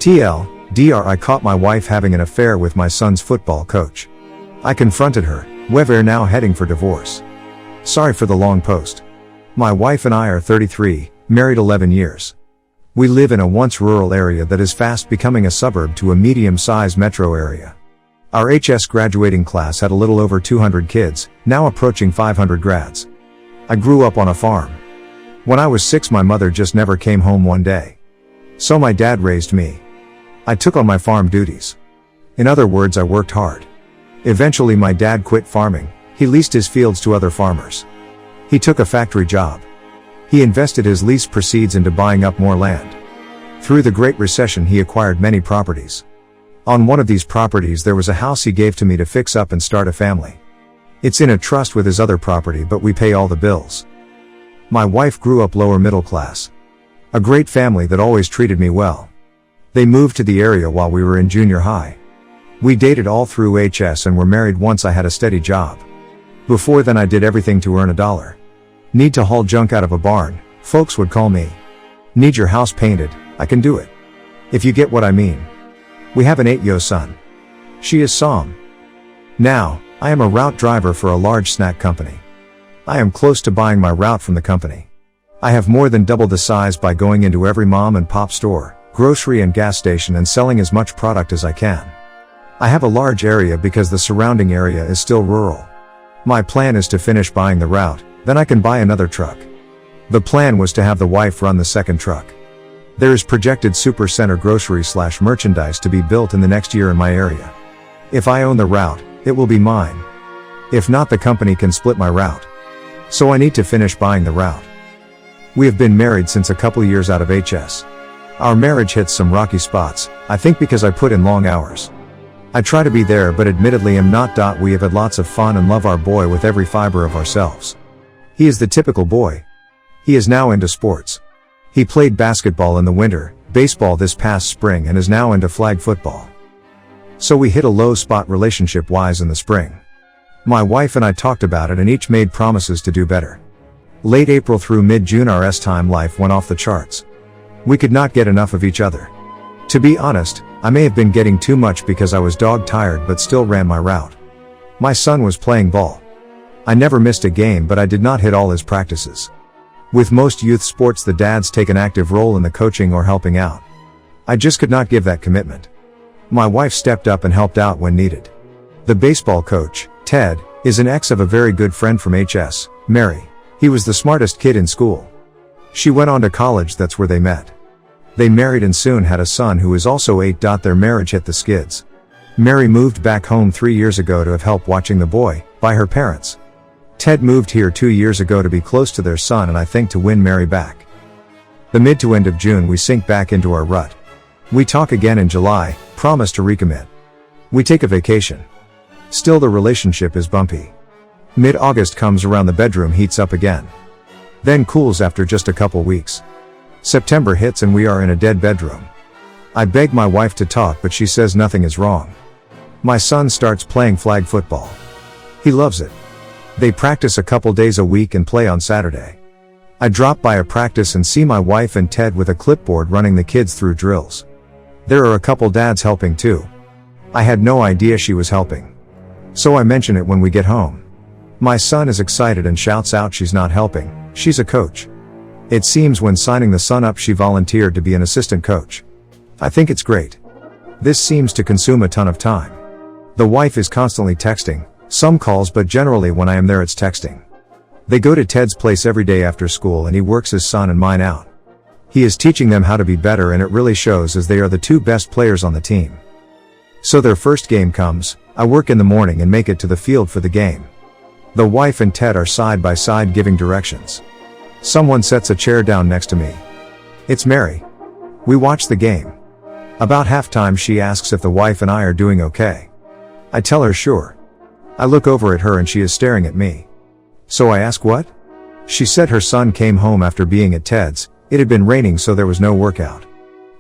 TLDR, I caught my wife having an affair with my son's football coach. I confronted her. We're now heading for divorce. Sorry for the long post. My wife and I are 33, married 11 years. We live in a once rural area that is fast becoming a suburb to a medium-sized metro area. Our HS graduating class had a little over 200 kids, now approaching 500 grads. I grew up on a farm. When I was 6, my mother just never came home one day. So my dad raised me. I took on my farm duties. In other words, I worked hard. Eventually my dad quit farming. He leased his fields to other farmers. He took a factory job. He invested his lease proceeds into buying up more land. Through the Great Recession he acquired many properties. On one of these properties there was a house he gave to me to fix up and start a family. It's in a trust with his other property, but we pay all the bills. My wife grew up lower middle class. A great family that always treated me well. They moved to the area while we were in junior high. We dated all through HS and were married once I had a steady job. Before then I did everything to earn $1. Need to haul junk out of a barn, folks would call me. Need your house painted, I can do it. If you get what I mean. We have an 8-year-old son. She is Sam. Now, I am a route driver for a large snack company. I am close to buying my route from the company. I have more than doubled the size by going into every mom and pop store, grocery and gas station and selling as much product as I can. I have a large area because the surrounding area is still rural. My plan is to finish buying the route, then I can buy another truck. The plan was to have the wife run the second truck. There is projected supercenter grocery/merchandise to be built in the next year in my area. If I own the route, it will be mine. If not, the company can split my route. So I need to finish buying the route. We have been married since a couple years out of HS. Our marriage hits some rocky spots, I think because I put in long hours. I try to be there but admittedly am not. We have had lots of fun and love our boy with every fiber of ourselves. He is the typical boy. He is now into sports. He played basketball in the winter, baseball this past spring and is now into flag football. So we hit a low spot relationship-wise in the spring. My wife and I talked about it and each made promises to do better. Late April through mid-June our S-time life went off the charts. We could not get enough of each other. To be honest, I may have been getting too much because I was dog-tired but still ran my route. My son was playing ball. I never missed a game but I did not hit all his practices. With most youth sports the dads take an active role in the coaching or helping out. I just could not give that commitment. My wife stepped up and helped out when needed. The baseball coach, Ted, is an ex of a very good friend from HS, Mary. He was the smartest kid in school. She went on to college, that's where they met. They married and soon had a son who is also 8. Their marriage hit the skids. Mary moved back home 3 years ago to have help watching the boy, by her parents. Ted moved here 2 years ago to be close to their son and I think to win Mary back. The mid to end of June we sink back into our rut. We talk again in July, promise to recommit. We take a vacation. Still the relationship is bumpy. Mid-August comes around, the bedroom heats up again. Then cools after just a couple weeks. September hits and we are in a dead bedroom. I beg my wife to talk but she says nothing is wrong. My son starts playing flag football. He loves it. They practice a couple days a week and play on Saturday. I drop by a practice and see my wife and Ted with a clipboard running the kids through drills. There are a couple dads helping too. I had no idea she was helping. So I mention it when we get home. My son is excited and shouts out she's not helping, she's a coach. It seems when signing the son up she volunteered to be an assistant coach. I think it's great. This seems to consume a ton of time. The wife is constantly texting, some calls but generally when I am there it's texting. They go to Ted's place every day after school and he works his son and mine out. He is teaching them how to be better and it really shows as they are the 2 best players on the team. So their first game comes, I work in the morning and make it to the field for the game. The wife and Ted are side by side giving directions. Someone sets a chair down next to me. It's Mary. We watch the game. About halftime she asks if the wife and I are doing okay. I tell her sure. I look over at her and she is staring at me. So I ask what? She said her son came home after being at Ted's. It had been raining so there was no workout.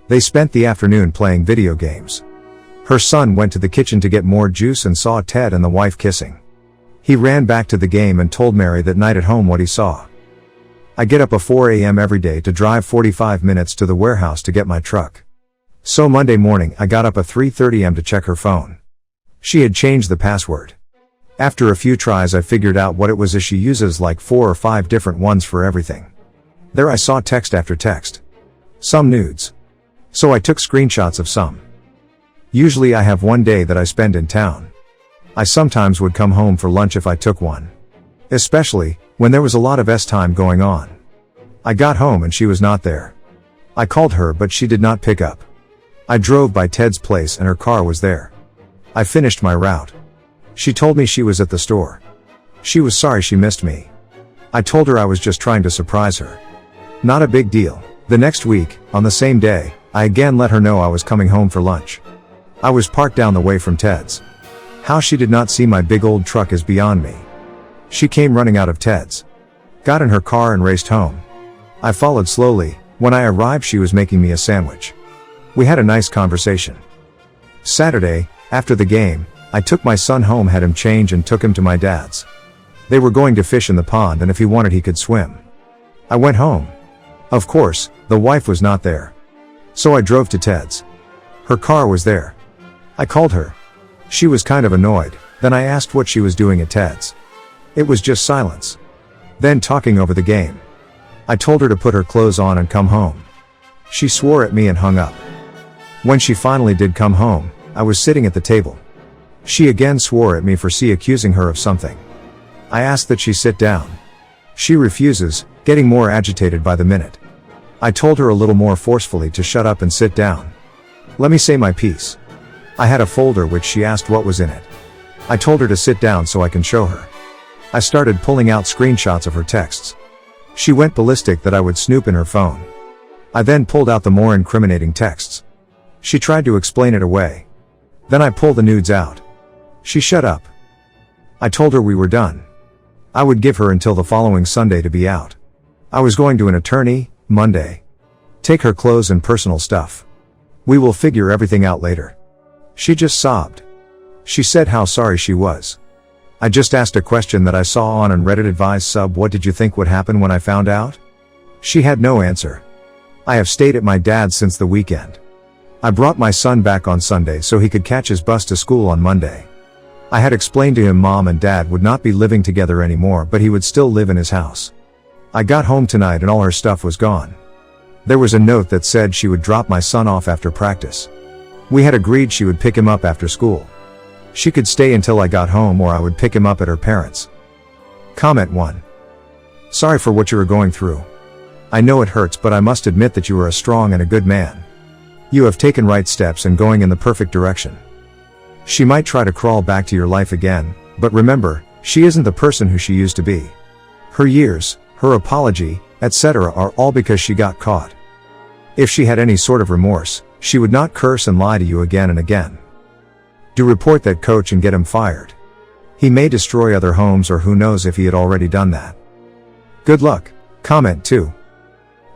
They spent the afternoon playing video games. Her son went to the kitchen to get more juice and saw Ted and the wife kissing. He ran back to the game and told Mary that night at home what he saw. I get up at 4 a.m. every day to drive 45 minutes to the warehouse to get my truck. So Monday morning I got up at 3:30 am to check her phone. She had changed the password. After a few tries I figured out what it was, as she uses like 4 or 5 different ones for everything. There I saw text after text. Some nudes. So I took screenshots of some. Usually I have one day that I spend in town. I sometimes would come home for lunch if I took one. Especially when there was a lot of time going on. I got home and she was not there. I called her but she did not pick up. I drove by Ted's place and her car was there. I finished my route. She told me she was at the store. She was sorry she missed me. I told her I was just trying to surprise her. Not a big deal. The next week, on the same day, I again let her know I was coming home for lunch. I was parked down the way from Ted's. How she did not see my big old truck is beyond me. She came running out of Ted's. Got in her car and raced home. I followed slowly. When I arrived she was making me a sandwich. We had a nice conversation. Saturday, after the game, I took my son home, had him change and took him to my dad's. They were going to fish in the pond and if he wanted he could swim. I went home. Of course, the wife was not there. So I drove to Ted's. Her car was there. I called her. She was kind of annoyed. Then I asked what she was doing at Ted's. It was just silence. Then talking over the game. I told her to put her clothes on and come home. She swore at me and hung up. When she finally did come home, I was sitting at the table. She again swore at me for accusing her of something. I asked that she sit down. She refuses, getting more agitated by the minute. I told her a little more forcefully to shut up and sit down. Let me say my piece. I had a folder which she asked what was in it. I told her to sit down so I can show her. I started pulling out screenshots of her texts. She went ballistic that I would snoop in her phone. I then pulled out the more incriminating texts. She tried to explain it away. Then I pulled the nudes out. She shut up. I told her we were done. I would give her until the following Sunday to be out. I was going to an attorney, Monday. Take her clothes and personal stuff. We will figure everything out later. She just sobbed. She said how sorry she was. I just asked a question that I saw on an Reddit advised sub, what did you think would happen when I found out? She had no answer. I have stayed at my dad's since the weekend. I brought my son back on Sunday so he could catch his bus to school on Monday. I had explained to him mom and dad would not be living together anymore, but he would still live in his house. I got home tonight and all her stuff was gone. There was a note that said she would drop my son off after practice. We had agreed she would pick him up after school. She could stay until I got home or I would pick him up at her parents'. Comment 1. Sorry for what you are going through. I know it hurts, but I must admit that you are a strong and a good man. You have taken right steps and going in the perfect direction. She might try to crawl back to your life again, but remember, she isn't the person who she used to be. Her years, her apology, etc. are all because she got caught. If she had any sort of remorse, she would not curse and lie to you again and again. Do report that coach and get him fired. He may destroy other homes, or who knows if he had already done that. Good luck. Comment 2.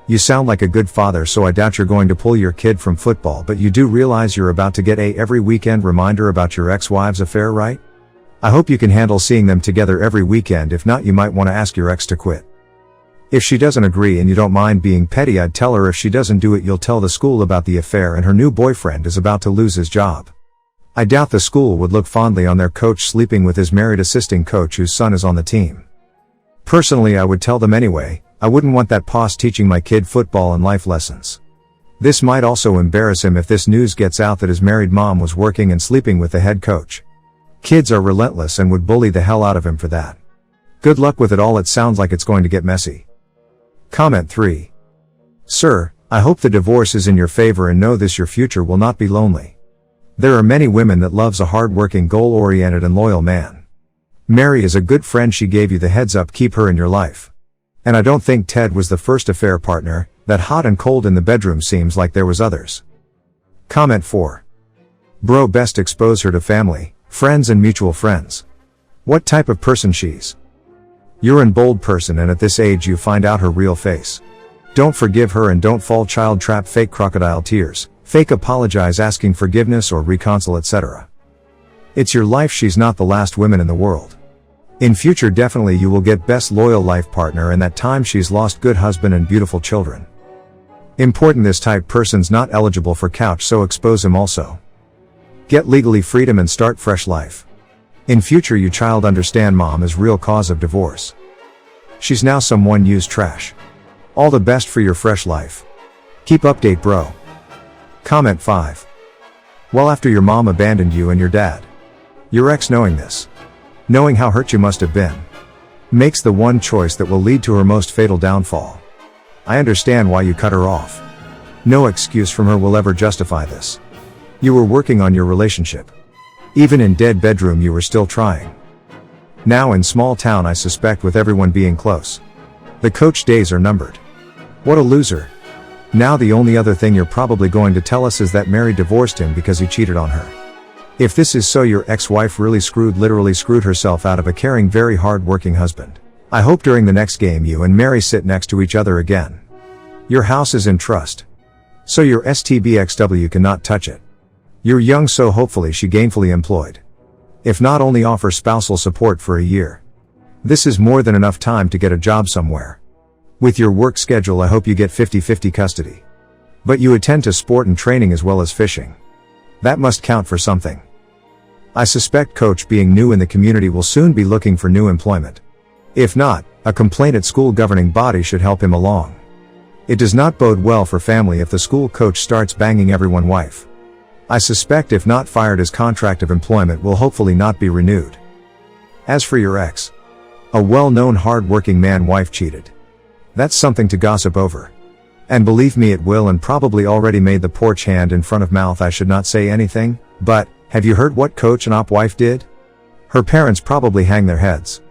You sound like a good father, so I doubt you're going to pull your kid from football, but you do realize you're about to get a every weekend reminder about your ex-wife's affair, right? I hope you can handle seeing them together every weekend. If not, you might want to ask your ex to quit. If she doesn't agree and you don't mind being petty, I'd tell her if she doesn't do it, you'll tell the school about the affair and her new boyfriend is about to lose his job. I doubt the school would look fondly on their coach sleeping with his married assistant coach whose son is on the team. Personally, I would tell them anyway. I wouldn't want that boss teaching my kid football and life lessons. This might also embarrass him if this news gets out that his married mom was working and sleeping with the head coach. Kids are relentless and would bully the hell out of him for that. Good luck with it all. It sounds like it's going to get messy. Comment 3. Sir, I hope the divorce is in your favor and know this: your future will not be lonely. There are many women that loves a hard-working, goal-oriented and loyal man. Mary is a good friend. She gave you the heads up. Keep her in your life. And I don't think Ted was the first affair partner. That hot and cold in the bedroom seems like there was others. Comment 4. Bro, best expose her to family, friends and mutual friends. What type of person she's. You're an bold person, and at this age you find out her real face. Don't forgive her and don't fall child trap, fake crocodile tears, fake apologize, asking forgiveness or reconcile, etc. It's your life. She's not the last woman in the world. In future definitely you will get best loyal life partner, and that time she's lost good husband and beautiful children. Important: this type person's not eligible for couch, so expose him also. Get legally freedom and start fresh life. In future you child understand mom is real cause of divorce. She's now someone use trash. All the best for your fresh life. Keep update bro. Comment 5. Well, after your mom abandoned you and your dad, your ex knowing this, knowing how hurt you must have been, makes the one choice that will lead to her most fatal downfall. I understand why you cut her off. No excuse from her will ever justify this. You were working on your relationship. Even in dead bedroom you were still trying. Now in small town I suspect with everyone being close, the coach days are numbered. What a loser. Now the only other thing you're probably going to tell us is that Mary divorced him because he cheated on her. If this is so, your ex-wife really literally screwed herself out of a caring, very hard-working husband. I hope during the next game you and Mary sit next to each other again. Your house is in trust, so your STBXW cannot touch it. You're young, so hopefully she gainfully employed. If not, only offer spousal support for a year. This is more than enough time to get a job somewhere. With your work schedule I hope you get 50-50 custody. But you attend to sport and training as well as fishing. That must count for something. I suspect coach, being new in the community, will soon be looking for new employment. If not, a complaint at school governing body should help him along. It does not bode well for family if the school coach starts banging everyone's wife. I suspect if not fired, his contract of employment will hopefully not be renewed. As for your ex, a well-known hard-working man, wife cheated. That's something to gossip over. And believe me, it will, and probably already made the porch hand in front of mouth. I should not say anything, but have you heard what coach and op wife did? Her parents probably hang their heads.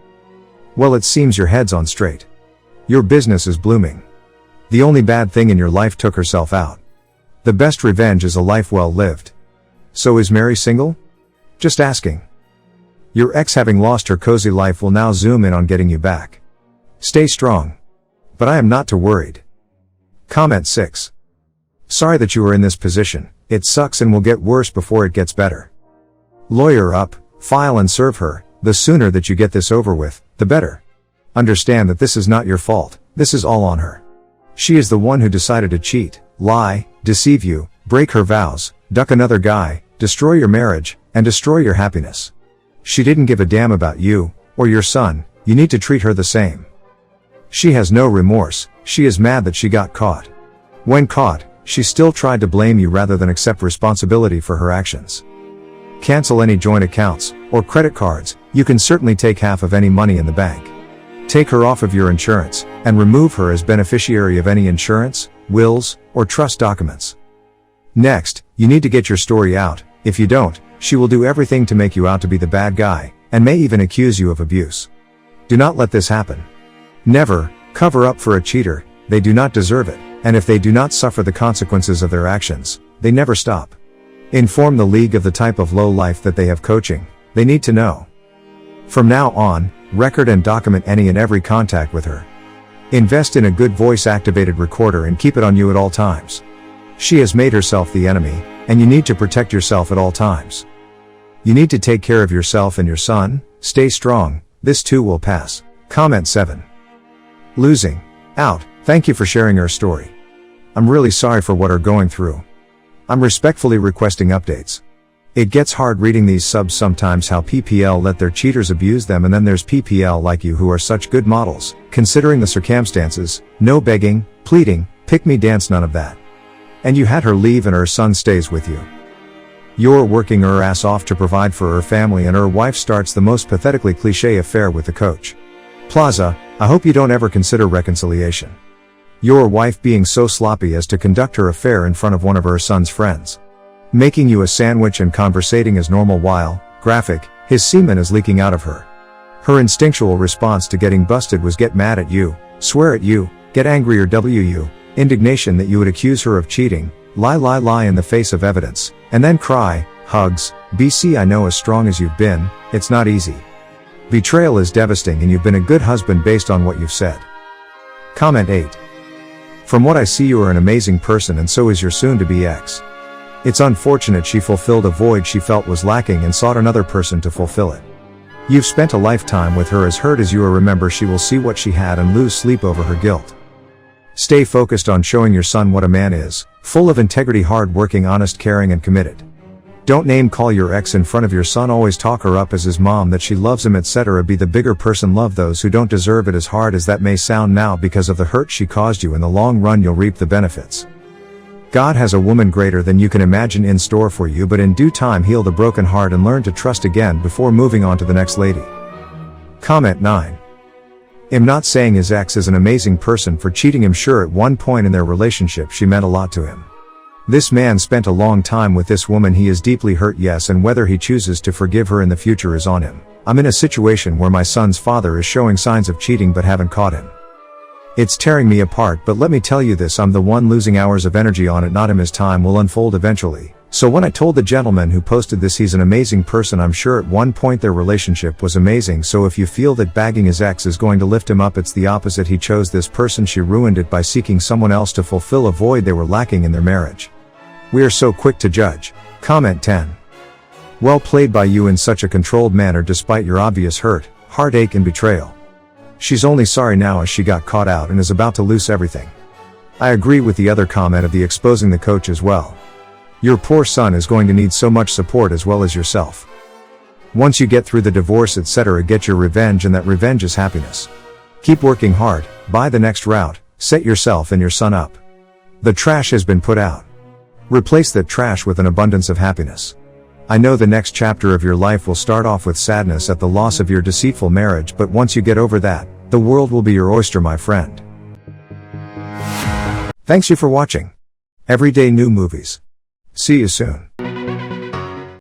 Well, it seems your head's on straight. Your business is blooming. The only bad thing in your life took herself out. The best revenge is a life well lived. So is Mary single? Just asking. Your ex, having lost her cozy life, will now zoom in on getting you back. Stay strong. But I am not too worried. Comment 6. Sorry that you are in this position. It sucks and will get worse before it gets better. Lawyer up, file and serve her. The sooner that you get this over with, the better. Understand that this is not your fault. This is all on her. She is the one who decided to cheat, lie, deceive you, break her vows, duck another guy, destroy your marriage, and destroy your happiness. She didn't give a damn about you, or your son. You need to treat her the same. She has no remorse. She is mad that she got caught. When caught, she still tried to blame you rather than accept responsibility for her actions. Cancel any joint accounts, or credit cards. You can certainly take half of any money in the bank. Take her off of your insurance, and remove her as beneficiary of any insurance, wills, or trust documents. Next, you need to get your story out. If you don't, she will do everything to make you out to be the bad guy, and may even accuse you of abuse. Do not let this happen. Never cover up for a cheater. They do not deserve it, and if they do not suffer the consequences of their actions, they never stop. Inform the league of the type of low life that they have coaching. They need to know. From now on, record and document any and every contact with her. Invest in a good voice-activated recorder and keep it on you at all times. She has made herself the enemy, and you need to protect yourself at all times. You need to take care of yourself and your son. Stay strong. This too will pass. Comment 7. Losing out. Thank you for sharing her story. I'm really sorry for what are going through. I'm respectfully requesting updates. It gets hard reading these subs sometimes, how PPL let their cheaters abuse them, and then there's PPL like you who are such good models, considering the circumstances. No begging, pleading, pick me dance, none of that. And you had her leave and her son stays with you. You're working her ass off to provide for her family, and her wife starts the most pathetically cliche affair with the coach. Plaza, I hope you don't ever consider reconciliation. Your wife being so sloppy as to conduct her affair in front of one of her son's friends. Making you a sandwich and conversating as normal while, graphic, his semen is leaking out of her. Her instinctual response to getting busted was get mad at you, swear at you, get angry or WU, indignation that you would accuse her of cheating, lie in the face of evidence, and then cry, hugs, BC, I know as strong as you've been, it's not easy. Betrayal is devastating, and you've been a good husband based on what you've said. Comment 8. From what I see, you are an amazing person, and so is your soon-to-be ex. It's unfortunate she fulfilled a void she felt was lacking and sought another person to fulfill it. You've spent a lifetime with her. As hurt as you are, remember she will see what she had and lose sleep over her guilt. Stay focused on showing your son what a man is, full of integrity, hard-working, honest, caring, and committed. Don't name call your ex in front of your son, always talk her up as his mom, that she loves him, etc. Be the bigger person, love those who don't deserve it. As hard as that may sound now, because of the hurt she caused you, in the long run you'll reap the benefits. God has a woman greater than you can imagine in store for you, but in due time heal the broken heart and learn to trust again before moving on to the next lady. Comment 9. I'm not saying his ex is an amazing person for cheating him. Sure, at one point in their relationship she meant a lot to him. This man spent a long time with this woman, he is deeply hurt, yes, and whether he chooses to forgive her in the future is on him. I'm in a situation where my son's father is showing signs of cheating but haven't caught him. It's tearing me apart, but let me tell you this, I'm the one losing hours of energy on it, not him. His time will unfold eventually. So when I told the gentleman who posted this he's an amazing person, I'm sure at one point their relationship was amazing. So if you feel that bagging his ex is going to lift him up, it's the opposite. He chose this person, she ruined it by seeking someone else to fulfill a void they were lacking in their marriage. We are so quick to judge. Comment 10. Well played by you in such a controlled manner despite your obvious hurt, heartache, and betrayal. She's only sorry now as she got caught out and is about to lose everything. I agree with the other comment of the exposing the coach as well. Your poor son is going to need so much support as well as yourself. Once you get through the divorce, etc., get your revenge, and that revenge is happiness. Keep working hard, buy the next route, set yourself and your son up. The trash has been put out. Replace that trash with an abundance of happiness. I know the next chapter of your life will start off with sadness at the loss of your deceitful marriage, but once you get over that, the world will be your oyster, my friend. Thanks you for watching. Everyday new movies. See you soon.